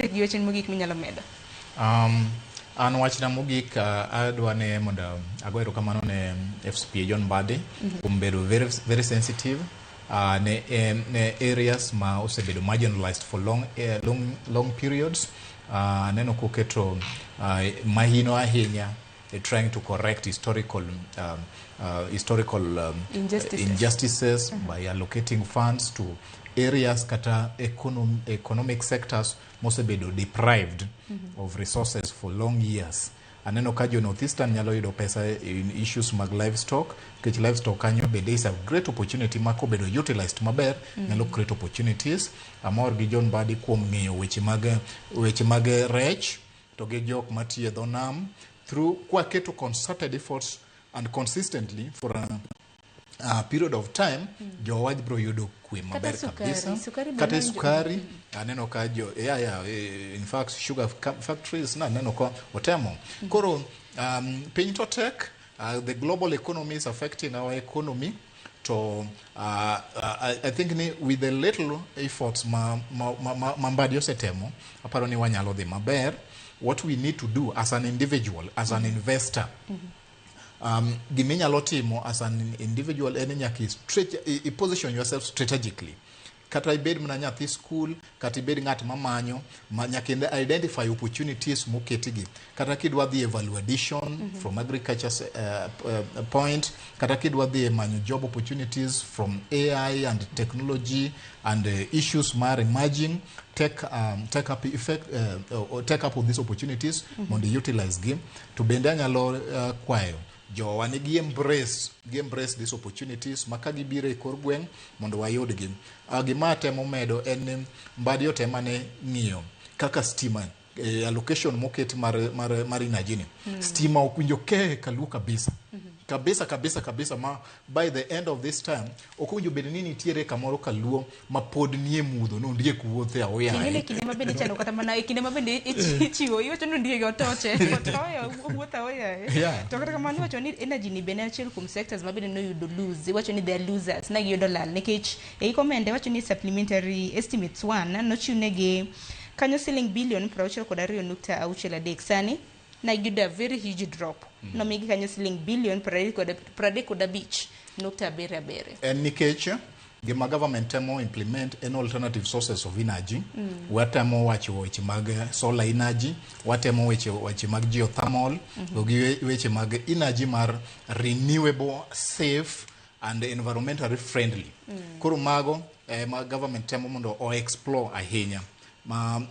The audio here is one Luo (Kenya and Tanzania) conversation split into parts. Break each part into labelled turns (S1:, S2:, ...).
S1: gi weche mogik minyalo medo.
S2: An wachna mogik adwa ne mondo ago erokamano ne FCPA John Mbadi kuom bedo very sensitive ne areas ma osebedo marginalized for long periods. Neno koketo mahino ahinya trying to correct historical injustices by allocating funds to areas kata economic sectors mosebedo deprived of resources for long years. Aneno ka jo Northeastern nyalo yudo pesa in issues mag livestock, kech livestock kanyo bende is a great opportunity ma kobedo utilized maber nyalo create opportunities. Amor gi John Mbadi kuom ng'eyo weche mag rech to gi jok matiyo dho nam through kwaketo concerted efforts and consistently for a period of time jowaj bro yudo kwe maber kabisa kata sukari aneno ka jo in fact sugar factories neno ko otemo koro piny to tek the global economy is affecting our economy to I think with the little efforts Mbadi osetemo aparo ni wanyalo dhi maber. What we need to do as an individual, as an investor, giminyalo timo as an individual en nyaki position yourself strategically. Kata ibed mana nyathi school, kata ibed ng'at mamanyo, nyaki identify opportunities moketigi. Kata kidwa dhi value addition from agriculture's point, kata kidwa dhi manyo job opportunities from AI and technology and issues mar emerging, take up with these opportunities, mondo utilize them. To bende anyalo kwayo jo wanigi embrace these opportunities maka gibire kor gweng mondo wayudgi. Gima temo medo en Mbadi otemane ng'iyo kaka stima allocation moket mar inajini stima okwinjo ke kalu kabisa ma by the end of this time okwinjo bed ni nitiere kamoro kaluo ma pod nie mudho no ndie kuwothe aoya
S1: kinde mabende chano kata mana kinde mabende ichiwo iwacho no ndie gotoche otoyo wuotha aoya to kata kamano iwacho ni energy ni bene achiel kuom sectors mabende no yudo lose iwacho ni they are losers na giyudo lal nikech e komende iwacho ni supplementary estimates 1 nochiwnegi kanyo siling bilion 62.63 sani na giyudo a very huge drop no migi kanyo siling bilion 35.77
S2: en nikech gima government temo implement an alternative sources of energy watemo wacho weche mag solar energy watemo weche mag geothermal weche mag energy mar renewable safe and environmentally friendly koro mago ma government temo mondo o explore ahinya ma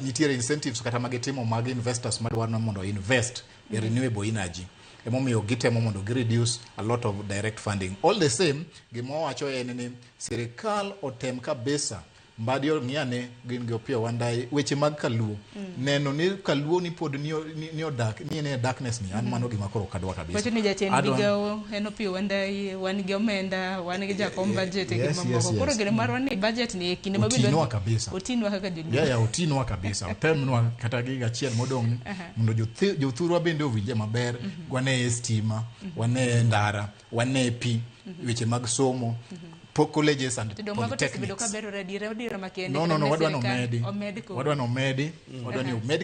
S2: nitiere incentives kata magetimo mag investors madwaro mondo invest in renewable energy emomiyo gitemo mondo reduce a lot of direct funding. All the same gimo wacho en ni sirikal otem kabisa Mbadi ng'iane gin go pia wandai weche mag kaluo neno ni kaluo ni pod ni odak ni ne darkness ni an mano gima koro kadwa kabisa
S1: wacho ni jatend bigawo eno pia wandai wan gi omenda wan gi jakom budget gi mamoko koro gine marwa ni budget ni kinde mabiro otinwa kaka jolio
S2: otinwa kabisa otemnwa kata giga chiel modong mondo jothurwa bende owinje maber wane stima wane ndara wane pi weche mag somo colleges and polytechnics. No, wadwa no medi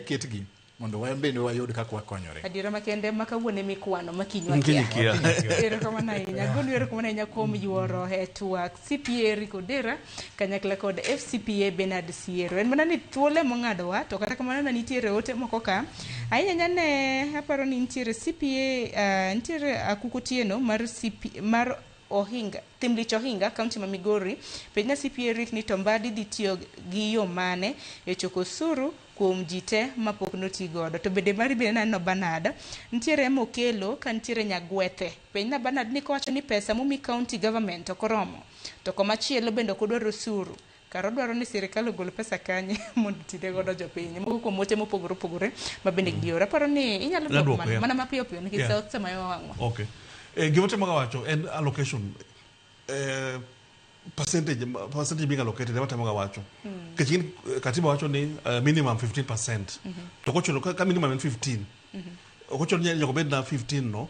S2: ketgi mondo wabende wayud kaka wakonyore.
S1: Adira makende makawuone mikwano makinywa kia. Erokamano ahinya. Gonu erokamano ahinya kuom yuoro twak CPA Rikodera kanyakla kod FCPA Bernard Siero. En mana ni thuole mong'adowa to kata kamano nitiere ote moko ka. Ahinya ne aparo ni nitiere CPA nitiere Akukotieno mar Ohinga, Timlich Ohinga, County ma Migori, penja CPA Rick ni Mbadi dhi tiyo gi yo mane e choko osuru kuom jite mapok noti godo. To bende mari bende nano Banada, nitiere Mokelo ka nitiere Nyagwethe. Penja Banada ni kowacho ni pesa momi county government okoromo. To komachielo bende kodwaro osuru. Karo dwaro ni sirikal ogol pesa kanye mondo tide godo jopiny. Moko kuom mote mopogore ma bende giora. Aparo ni inyalo dwoko mana mapiyo nikech sauti sama yo wang'wa.
S3: Okay. Gimote magawacho and allocation percentage being allocated what magawacho kachin katiba wacho ni minimum 15% to kocho ka minimum 15 kocho nyako bed na 15 no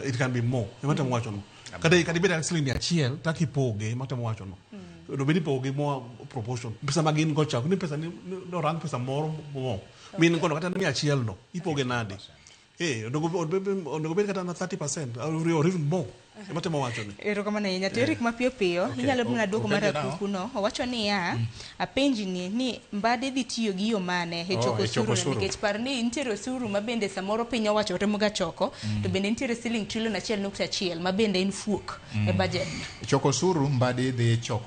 S3: it can be more mata mwacho no kada bed actually ni achiel takipoge mata mwacho no do beni po gi mo proportion pesa magin go chako ni pesa ni no rang pesa moro mo min kono kata 100 no ipoge nade onego bed kata na 30% or even more emate mawacho ni
S1: erokamano ahinya to Eric mapiyo piyo inyalo bina duoko mar akuku no owacho ni ya apenji ni mbade dhi tiyo gi yo mane e choko osuru nikech par ni nitiere osuru mabende samoro piny owacho temo ga choko to bende nitiere siling trilion 1.1 mabende en fuok e budget
S2: choko osuru mbade dhi choko